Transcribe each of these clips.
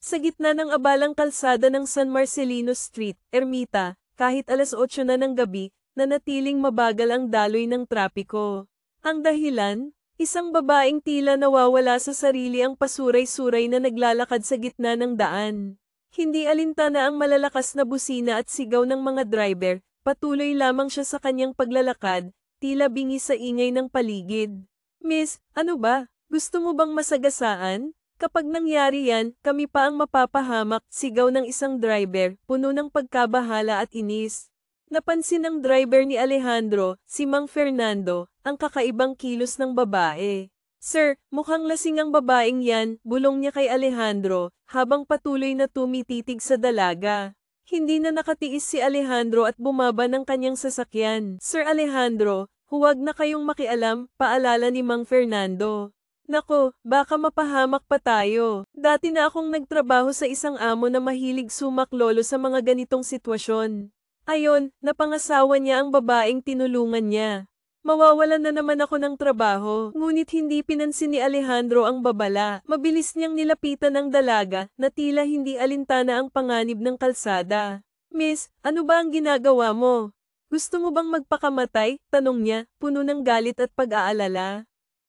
Sa gitna ng abalang kalsada ng San Marcelino Street, Ermita, kahit alas 8 na ng gabi, nanatiling mabagal ang daloy ng trapiko. Ang dahilan? Isang babaeng tila nawawala sa sarili ang pasuray-suray na naglalakad sa gitna ng daan. Hindi alintana ang malalakas na busina at sigaw ng mga driver, patuloy lamang siya sa kanyang paglalakad, tila bingi sa ingay ng paligid. Miss, ano ba? Gusto mo bang masagasaan? Kapag nangyari yan, kami pa ang mapapahamak, sigaw ng isang driver, puno ng pagkabahala at inis. Napansin ng driver ni Alejandro, si Mang Fernando, ang kakaibang kilos ng babae. Sir, mukhang lasing ang babaeng yan, bulong niya kay Alejandro, habang patuloy na tumititig sa dalaga. Hindi na nakatiis si Alejandro at bumaba ng kanyang sasakyan. Sir Alejandro, huwag na kayong makialam, paalala ni Mang Fernando. Nako, baka mapahamak pa tayo. Dati na akong nagtrabaho sa isang amo na mahilig sumaklolo sa mga ganitong sitwasyon. Ayon, napangasawa niya ang babaeng tinulungan niya. Mawawalan na naman ako ng trabaho. Ngunit hindi pinansin ni Alejandro ang babala. Mabilis niyang nilapitan ang dalaga na tila hindi alintana ang panganib ng kalsada. Miss, ano ba ang ginagawa mo? Gusto mo bang magpakamatay? Tanong niya, puno ng galit at pag-aalala.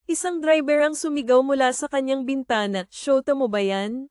Isang driver ang sumigaw mula sa kanyang bintana, "Shota mo ba yan?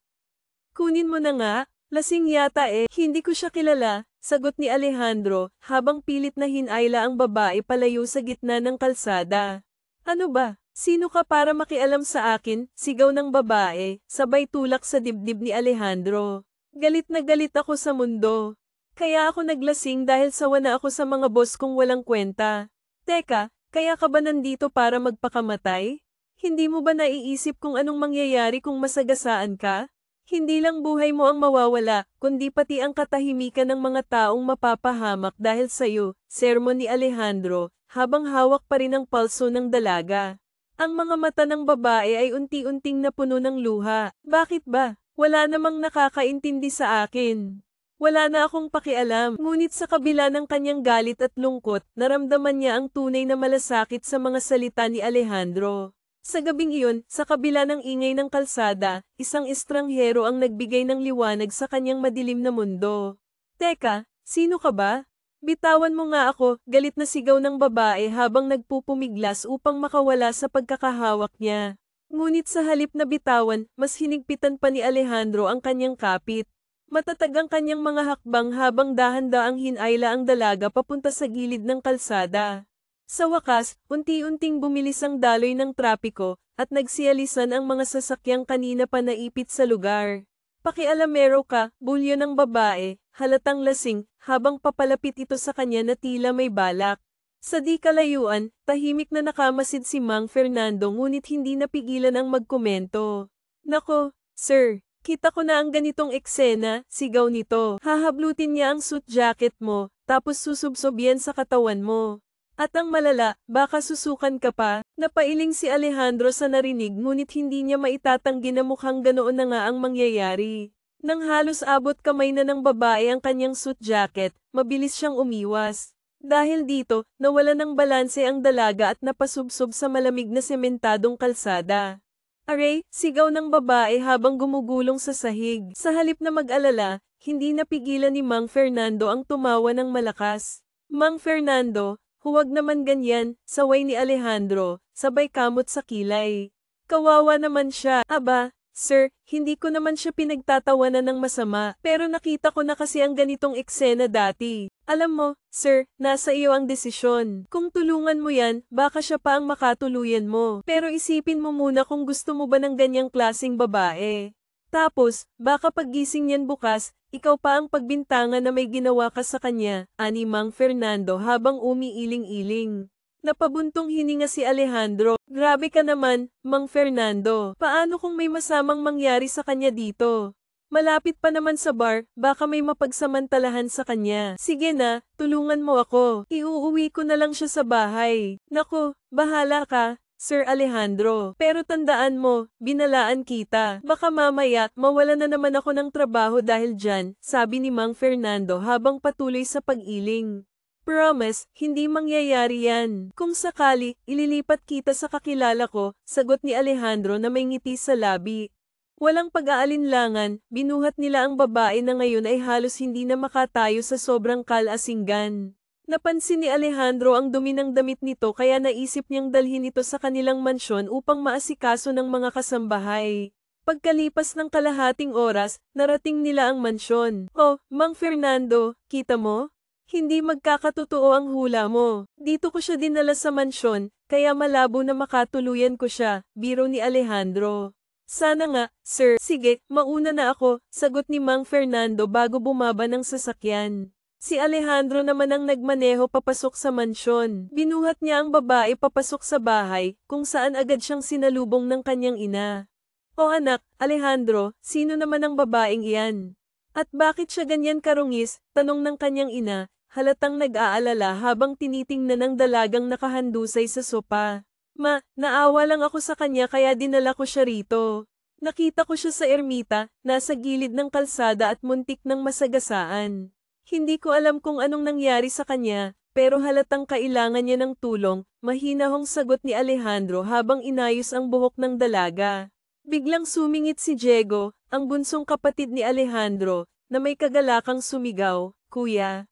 Kunin mo na nga, lasing yata eh." "Hindi ko siya kilala," sagot ni Alejandro, habang pilit na hinayla ang babae palayo sa gitna ng kalsada. "Ano ba? Sino ka para makialam sa akin?" sigaw ng babae, sabay tulak sa dibdib ni Alejandro. Galit na galit ako sa mundo. Kaya ako naglasing dahil sawa na ako sa mga boss kong walang kwenta. Teka, kaya ka ba nandito para magpakamatay? Hindi mo ba naiisip kung anong mangyayari kung masagasaan ka? Hindi lang buhay mo ang mawawala, kundi pati ang katahimikan ng mga taong mapapahamak dahil sa'yo, sermon ni Alejandro, habang hawak pa rin ang palso ng dalaga. Ang mga mata ng babae ay unti-unting napuno ng luha. Bakit ba? Wala namang nakakaintindi sa akin. Wala na akong pakialam, ngunit sa kabila ng kanyang galit at lungkot, naramdaman niya ang tunay na malasakit sa mga salita ni Alejandro. Sa gabing iyon, sa kabila ng ingay ng kalsada, isang estranghero ang nagbigay ng liwanag sa kanyang madilim na mundo. Teka, sino ka ba? Bitawan mo nga ako, galit na sigaw ng babae habang nagpupumiglas upang makawala sa pagkakahawak niya. Ngunit sa halip na bitawan, mas hinigpitan pa ni Alejandro ang kanyang kapit. Matatag ang kanyang mga hakbang habang dahan-daang hinayla ang dalaga papunta sa gilid ng kalsada. Sa wakas, unti-unting bumilis ang daloy ng trapiko, at nagsialisan ang mga sasakyang kanina pa naipit sa lugar. "Pakialamero ka," bulyo ng babae, halatang lasing, habang papalapit ito sa kanya na tila may balak. Sa di kalayuan, tahimik na nakamasid si Mang Fernando ngunit hindi napigilan ang magkomento. "Nako, sir. Kita ko na ang ganitong eksena," sigaw nito. "Hahablutin niya ang suit jacket mo, tapos susubsob yan sa katawan mo. At ang malala, baka susukan ka pa." Napailing si Alejandro sa narinig ngunit hindi niya maitatanggi na mukhang ganoon na nga ang mangyayari. Nang halos abot kamay na ng babae ang kanyang suit jacket, mabilis siyang umiwas. Dahil dito, nawala ng balanse ang dalaga at napasubsob sa malamig na sementadong kalsada. "Aray!" sigaw ng babae habang gumugulong sa sahig. Sa halip na mag-alala, hindi napigilan ni Mang Fernando ang tumawa ng malakas. "Mang Fernando, huwag naman ganyan," saway ni Alejandro, sabay kamot sa kilay. "Kawawa naman siya." "Aba, sir, hindi ko naman siya pinagtatawanan ng masama, pero nakita ko na kasi ang ganitong eksena dati. Alam mo, sir, nasa iyo ang desisyon. Kung tulungan mo yan, baka siya pa ang makatuluyan mo. Pero isipin mo muna kung gusto mo ba ng ganyang klaseng babae. Tapos, baka paggising niyan bukas, ikaw pa ang pagbintangan na may ginawa ka sa kanya," ani Mang Fernando habang umiiling-iling. Napabuntong hininga si Alejandro. "Grabe ka naman, Mang Fernando. Paano kung may masamang mangyari sa kanya dito? Malapit pa naman sa bar, baka may mapagsamantalahan sa kanya. Sige na, tulungan mo ako. Iuuwi ko na lang siya sa bahay." "Naku, bahala ka, Sir Alejandro. Pero tandaan mo, binalaan kita. Baka mamaya, mawala na naman ako ng trabaho dahil dyan," sabi ni Mang Fernando habang patuloy sa pag-iling. "Promise, hindi mangyayari yan. Kung sakali, ililipat kita sa kakilala ko," sagot ni Alejandro na may ngiti sa labi. Walang pag-aalinlangan, binuhat nila ang babae na ngayon ay halos hindi na makatayo sa sobrang kalasinggan. Napansin ni Alejandro ang dumi ng damit nito kaya naisip niyang dalhin ito sa kanilang mansyon upang maasikaso ng mga kasambahay. Pagkalipas ng kalahating oras, narating nila ang mansyon. Oh, Mang Fernando, kita mo? Hindi magkakatotoo ang hula mo. Dito ko siya dinala sa mansyon, kaya malabo na makatuluyan ko siya, biro ni Alejandro. Sana nga, sir. Sige, mauna na ako, sagot ni Mang Fernando bago bumaba ng sasakyan. Si Alejandro naman ang nagmaneho papasok sa mansyon. Binuhat niya ang babae papasok sa bahay, kung saan agad siyang sinalubong ng kanyang ina. O anak, Alejandro, sino naman ang babaeng iyan? At bakit siya ganyan karungis? Tanong ng kanyang ina, halatang nag-aalala habang tinitingnan ng dalagang nakahandusay sa sopa. Ma, naawa lang ako sa kanya kaya dinala ko siya rito. Nakita ko siya sa ermita, nasa gilid ng kalsada at muntik ng masagasaan. Hindi ko alam kung anong nangyari sa kanya, pero halatang kailangan niya ng tulong, mahinahong sagot ni Alejandro habang inayos ang buhok ng dalaga. Biglang sumingit si Diego, ang bunsong kapatid ni Alejandro, na may kagalakang sumigaw, Kuya.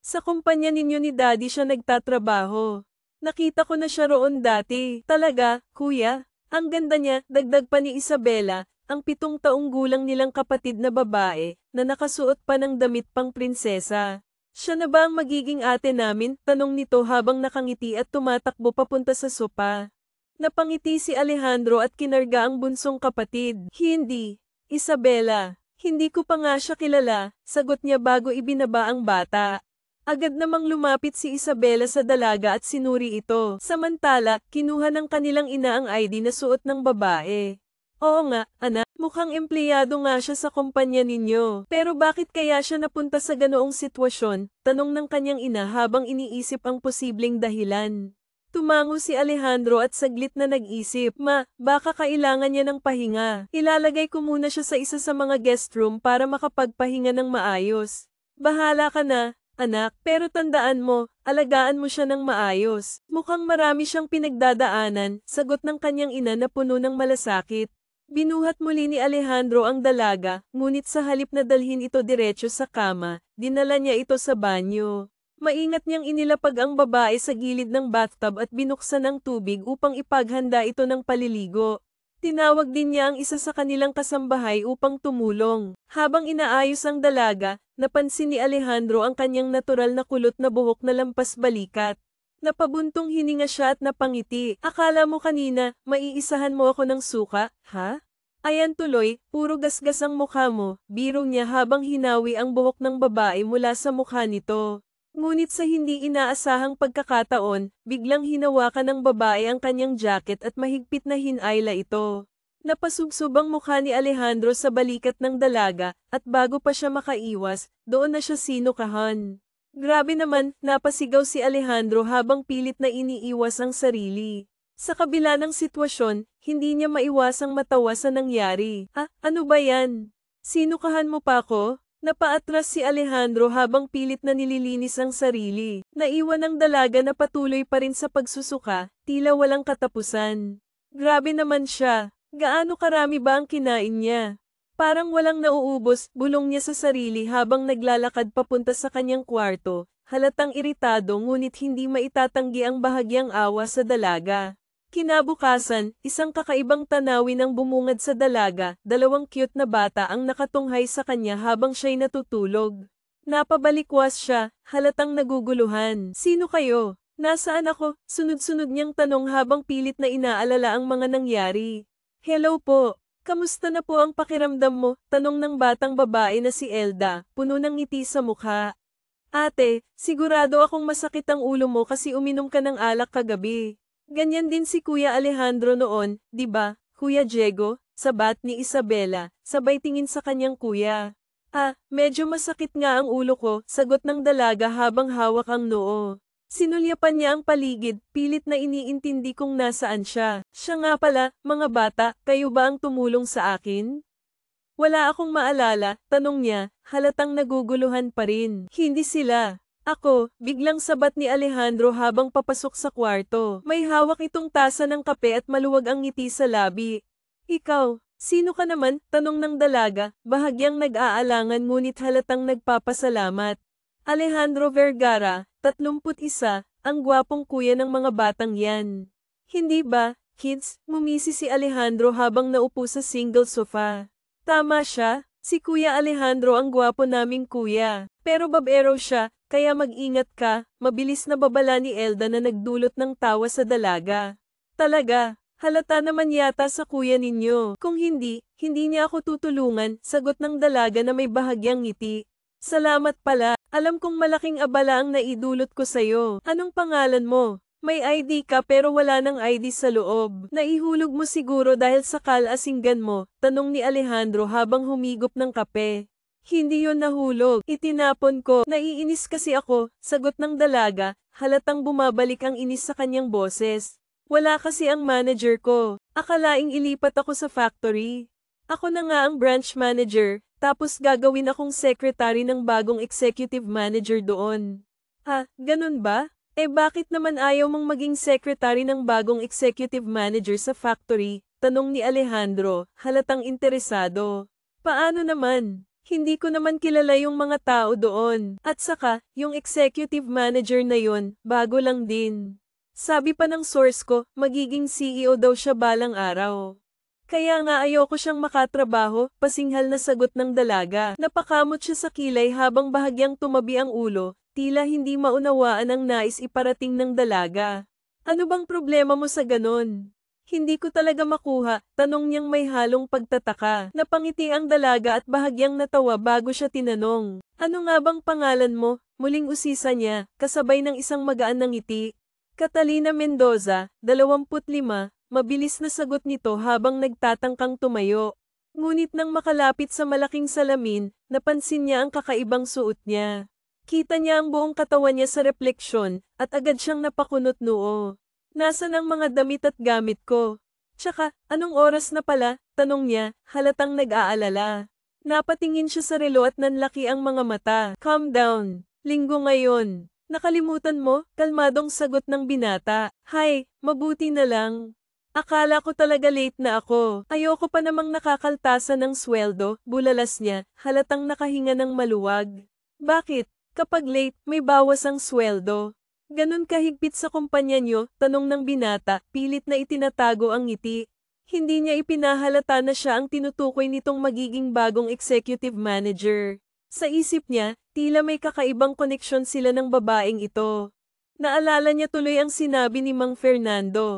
Sa kumpanya ninyo ni Daddy siya nagtatrabaho. Nakita ko na siya roon dati. Talaga, Kuya? Ang ganda niya, dagdag pa ni Isabela, ang 7 taong gulang nilang kapatid na babae, na nakasuot pa ng damit pang prinsesa. Siya na ba ang magiging ate namin? Tanong nito habang nakangiti at tumatakbo papunta sa sopa. Napangiti si Alejandro at kinarga ang bunsong kapatid. Hindi, Isabela. Hindi ko pa nga siya kilala, sagot niya bago ibinaba ang bata. Agad namang lumapit si Isabela sa dalaga at sinuri ito. Samantala, kinuha ng kanilang ina ang ID na suot ng babae. Oo nga, anak, mukhang empleyado nga siya sa kumpanya ninyo. Pero bakit kaya siya napunta sa ganoong sitwasyon? Tanong ng kanyang ina habang iniisip ang posibleng dahilan. Tumango si Alejandro at saglit na nag-isip, Ma, baka kailangan niya ng pahinga. Ilalagay ko muna siya sa isa sa mga guest room para makapagpahinga ng maayos. Bahala ka na, anak, pero tandaan mo, alagaan mo siya ng maayos. Mukhang marami siyang pinagdadaanan, sagot ng kanyang ina na puno ng malasakit. Binuhat muli ni Alejandro ang dalaga, ngunit sa halip na dalhin ito diretso sa kama, dinala niya ito sa banyo. Maingat niyang inilapag ang babae sa gilid ng bathtub at binuksan ang tubig upang ipaghanda ito ng paliligo. Tinawag din niya ang isa sa kanilang kasambahay upang tumulong. Habang inaayos ang dalaga, napansin ni Alejandro ang kanyang natural na kulot na buhok na lampas balikat. Napabuntong hininga siya at napangiti. Akala mo kanina, maiisahan mo ako ng suka, ha? Ayan tuloy, puro gasgas ang mukha mo, biro niya habang hinawi ang buhok ng babae mula sa mukha nito. Ngunit sa hindi inaasahang pagkakataon, biglang hinawakan ng babae ang kanyang jacket at mahigpit na hinayla ito. Napasubsob ang mukha ni Alejandro sa balikat ng dalaga, at bago pa siya makaiwas, doon na siya sinukahan. Grabe naman, napasigaw si Alejandro habang pilit na iniiwas ang sarili. Sa kabila ng sitwasyon, hindi niya maiwasang matawa sa nangyari. Ano ba yan? Sinukahan mo pa ako? Napaatras si Alejandro habang pilit na nililinis ang sarili. Naiwan ang dalaga na patuloy pa rin sa pagsusuka, tila walang katapusan. Grabe naman siya. Gaano karami ba ang kinain niya? Parang walang nauubos, bulong niya sa sarili habang naglalakad papunta sa kanyang kwarto. Halatang iritado ngunit hindi maitatanggi ang bahagyang awa sa dalaga. Kinabukasan, isang kakaibang tanawin ang bumungad sa dalaga, 2 cute na bata ang nakatunghay sa kanya habang siya'y natutulog. Napabalikwas siya, halatang naguguluhan. Sino kayo? Nasaan ako? Sunod-sunod niyang tanong habang pilit na inaalala ang mga nangyari. Hello po. Kamusta na po ang pakiramdam mo? Tanong ng batang babae na si Elda, puno ng ngiti sa mukha. Ate, sigurado akong masakit ang ulo mo kasi uminom ka ng alak kagabi. Ganyan din si Kuya Alejandro noon, di ba, Kuya Diego? Sabat ni Isabela, sabay tingin sa kanyang kuya. Medyo masakit nga ang ulo ko, sagot ng dalaga habang hawak ang noo. Sinulyapan niya ang paligid, pilit na iniintindi kung nasaan siya. Siya nga pala, mga bata, kayo ba ang tumulong sa akin? Wala akong maalala, tanong niya, halatang naguguluhan pa rin. Hindi sila. Ako, biglang sabat ni Alejandro habang papasok sa kwarto. May hawak itong tasa ng kape at maluwag ang ngiti sa labi. Ikaw, Sino ka naman? Tanong ng dalaga, bahagyang nag-aalangan ngunit halatang nagpapasalamat. Alejandro Vergara, 31, ang gwapong kuya ng mga batang yan. Hindi ba, kids? Ngumisi si Alejandro habang naupo sa single sofa. Tama siya, si Kuya Alejandro ang gwapo naming kuya. Pero babero siya, kaya mag-ingat ka, mabilis na babala ni Elda na nagdulot ng tawa sa dalaga. Talaga, halata naman yata sa kuya ninyo. Kung hindi, hindi niya ako tutulungan, sagot ng dalaga na may bahagyang ngiti. Salamat pala, alam kong malaking abala ang naidulot ko sa'yo. Anong pangalan mo? May ID ka pero wala ng ID sa loob. Naihulog mo siguro dahil sa kalasinggan mo, tanong ni Alejandro habang humigop ng kape. Hindi yon nahulog, itinapon ko. Naiinis kasi ako, sagot ng dalaga, halatang bumabalik ang inis sa kanyang boses. Wala kasi ang manager ko, akalaing ilipat ako sa factory. Ako na nga ang branch manager, tapos gagawin akong secretary ng bagong executive manager doon. Ah, ganun ba? Eh bakit naman ayaw mong maging secretary ng bagong executive manager sa factory? Tanong ni Alejandro, halatang interesado. Paano naman? Hindi ko naman kilala yung mga tao doon. At saka, yung executive manager na yon, bago lang din. Sabi pa ng source ko, magiging CEO daw siya balang araw. Kaya nga ayoko siyang makatrabaho, pasinghal na sagot ng dalaga. Napakamot siya sa kilay habang bahagyang tumabi ang ulo, tila hindi maunawaan ang nais iparating ng dalaga. Ano bang problema mo sa ganon? Hindi ko talaga makuha, tanong niyang may halong pagtataka. Napangiti ang dalaga at bahagyang natawa bago siya tinanong. Ano nga bang pangalan mo? Muling usisa niya, kasabay ng isang magaan na ngiti. Catalina Mendoza, 25, mabilis na sagot nito habang nagtatangkang tumayo. Ngunit nang makalapit sa malaking salamin, napansin niya ang kakaibang suot niya. Kita niya ang buong katawan niya sa refleksyon, at agad siyang napakunot noo. Nasaan ang mga damit at gamit ko? Tsaka, anong oras na pala? Tanong niya, halatang nag-aalala. Napatingin siya sa relo at nanlaki ang mga mata. Calm down. Linggo ngayon. Nakalimutan mo? Kalmadong sagot ng binata. Hay, mabuti na lang. Akala ko talaga late na ako. Ayoko pa namang nakakaltasan ng sweldo, bulalas niya, halatang nakahinga ng maluwag. Bakit? Kapag late, may bawas ang sweldo. Ganon kahigpit sa kumpanya niyo, tanong ng binata, pilit na itinatago ang ngiti. Hindi niya ipinahalata na siya ang tinutukoy nitong magiging bagong executive manager. Sa isip niya, tila may kakaibang koneksyon sila ng babaeng ito. Naalala niya tuloy ang sinabi ni Mang Fernando.